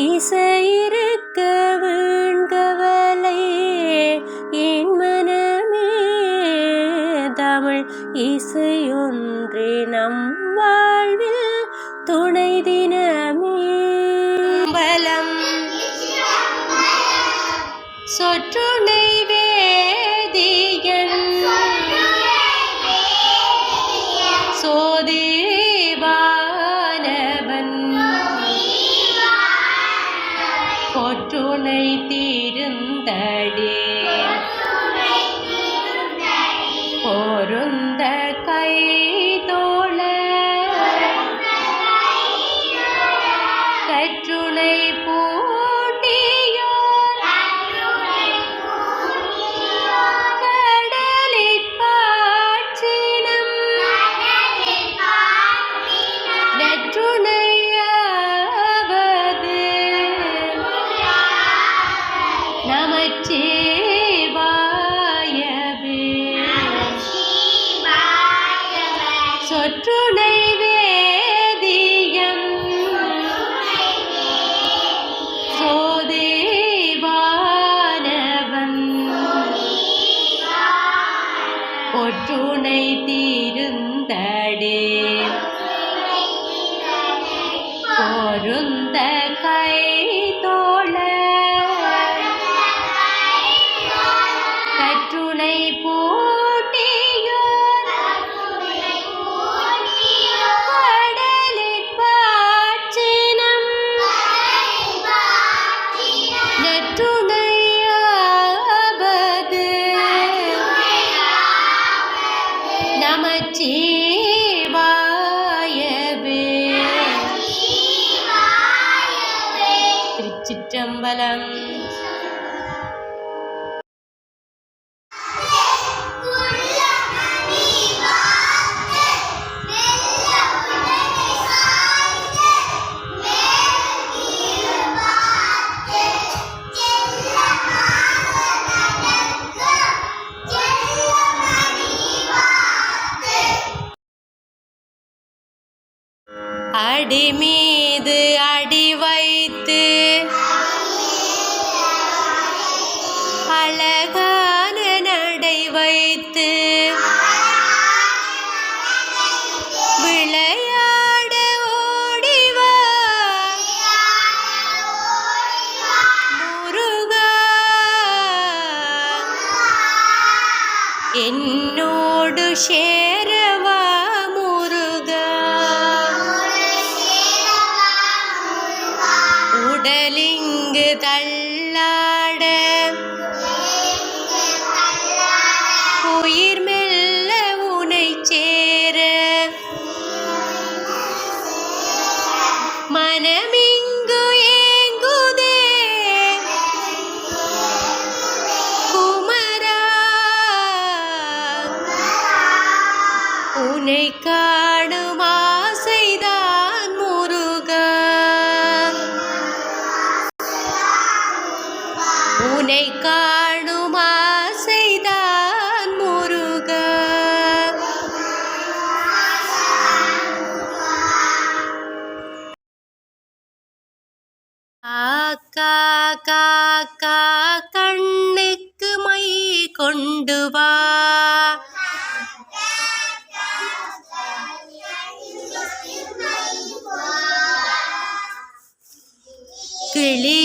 இசையிருக்க வீண்கவலை என் மனமே தமிழ் இசையொன்றே நம் வாழ்வில் துணை தினமே பலம் சொற்றுணை வேதியன் சோதிவானவன் பொற்றுணை தீருந்தடே பொருந்த கை தோள கற்றுணை பூட்டியோர் கடலிற் பாற்றினம் நற்றுணையாவது நமச்சிவாயவே சொற்றுணை வேதியன் சோதிவானவன் பொற்றுணை தீருந்தடே பொருந்த கை தோள கற்றுணை பூட்டியோர் கடலிற் பாற்றினம் நற்றுணையாவது நமச்சிவாயவே. திருச்சிற்றம்பலம். அடி மீது அடி வைத்து அழகான நடை வைத்து விளையாட ஓடிவா முருகா என்னோடு சேரவா முருகா உடலிங்கு தள்ளாட உயிர் மெல்ல உனை சேர மனமிங்கு ஏங்குதே குமரா உனை காணும் ஆசைதான் முருகா உனை காணும் ஆசைதான் முருகா காக்கா காக்கா கண்ணுக்கு மை கொண்டு வா கிளி